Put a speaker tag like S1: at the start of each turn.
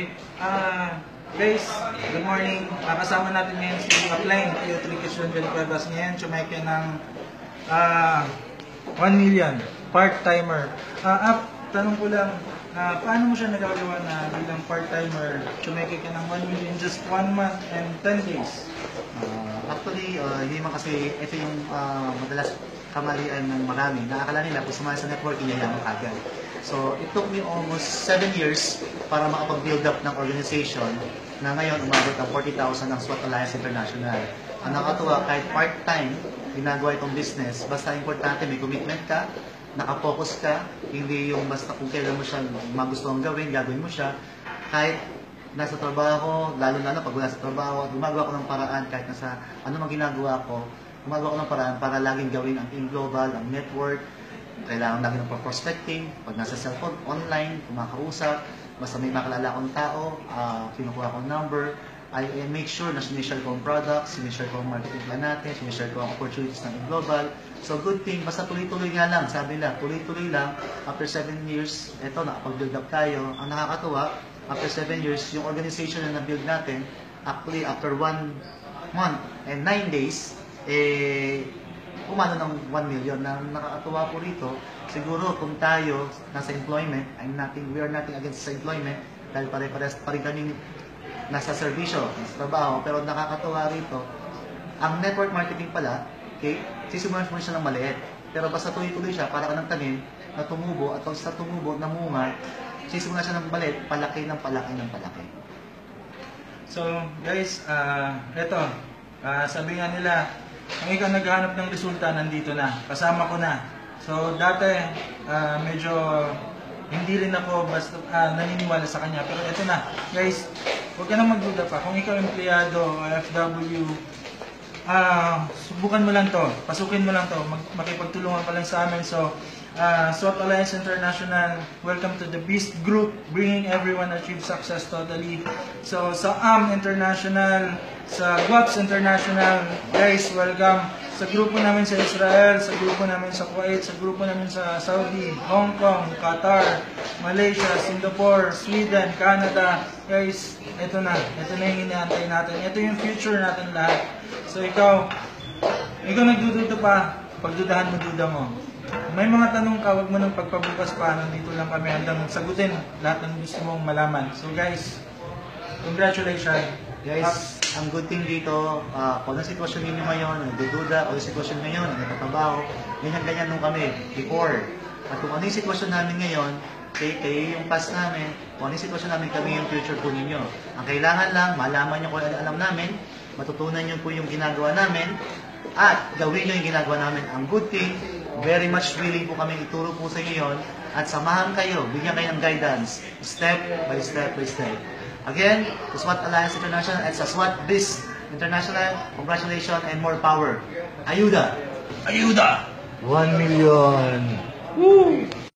S1: Okay. Guys, good morning. Kasama natin ngayon si Upline, Electrical John Cuevas ngayon. Tsumeke ng 1 million. Part-timer. Tanong ko lang, paano mo siya nagagawa na bilang part-timer? Tsumeke ka ng 1 million just 1 month and 10 days?
S2: Actually, hindi man kasi ito yung madalas kamalian ng marami. Nakakala nila, kung sumali sa networking, yayaman agad. So, it took me almost 7 years para makapag-build up ng organization na ngayon umabot ng 40,000 ng SWAT Alliance International. Ang nakatuwa, kahit part-time, ginagawa itong business, basta importante, may commitment ka, nakafocus ka, hindi yung basta kung kailan mo siya magustuhan gawin, gagawin mo siya. Kahit nasa trabaho, lalo na pag wala sa trabaho, gumagawa ko ng paraan kahit nasa ano mang ginagawa ko, gumagawa ko ng paraan para laging gawin ang team global, ang network. Kailangan lagi ng prospecting, pag nasa cellphone, online, kumakausap, basta may makalala akong tao, kinukuha akong number, I make sure na sinishare ko ang products, sinishare ko ang marketing plan natin, sinishare ko ang opportunities ng global. So good thing, basta tuloy-tuloy nga lang, sabi nila, tuloy-tuloy lang, after 7 years, eto, nakapag-build up tayo. Ang nakakatuwa, after 7 years, yung organization na na-build natin, actually, after 1 month and 9 days, umano ng 1 million. Na nakakatuwa po rito, siguro kung tayo nasa employment, we are nothing against sa employment, dahil pare-pares pa rin kaming nasa servisyo, nasa trabaho, pero nakakatuwa rito, ang network marketing pala, okay, sisimulan mo siya ng maliit, pero basta tuloy-tuloy siya, para ka ng tanim na tumubo, at pag sa tumubo, namunga, sisimulan siya ng maliit, palaki ng palaki ng palaki.
S1: So, guys, eto, sabi nga nila, kung ikaw naghahanap ng resulta, nandito na. Kasama ko na. So, dati, medyo hindi rin ako basta naniniwala sa kanya. Pero ito na. Guys, huwag ka nang magduda pa. Kung ikaw empleyado, FW, subukan mo lang to. Pasukin mo lang to. Makipagtulungan pa lang sa amin. So, SWAT Alliance International, welcome to the Beast Group, bringing everyone achieve success totally. So, sa International, sa GWAPS International, guys, welcome. Sa grupo namin sa Israel, sa grupo namin sa Kuwait, sa grupo namin sa Saudi, Hong Kong, Qatar, Malaysia, Singapore, Sweden, Canada. Guys, ito na yung inaantay natin. Ito yung future natin lahat. So, ikaw nagdududa pa, pagdudahan mo, duda mo. May mga tanong ka, wag mo nang pagpabukas pa. Nandito lang kami handang sagutin lahat ng gusto mong malaman. So guys, congratulations.
S2: Guys, ang good thing dito, kung ang sitwasyon ninyo ngayon, nagdududa, o yung sitwasyon ngayon, nagtatrabaho, ganyan-ganyan nung kami before. At kung ano yung sitwasyon namin ngayon, kayo yung past namin, kung ano yung sitwasyon namin, kami yung future po ninyo. Ang kailangan lang, malaman nyo kung ano alam namin, matutunan nyo po yung ginagawa namin, at gawin nyo yung ginagawa namin. Ang good thing, very much willing po kami ituro po sa inyo yun, at samahan kayo, bigyan kayo ng guidance, step by step by step. Again, the SWAT Alliance International at sa SWAT Biz International, congratulations and more power. Ayuda!
S1: Ayuda!
S2: 1 million! Woo!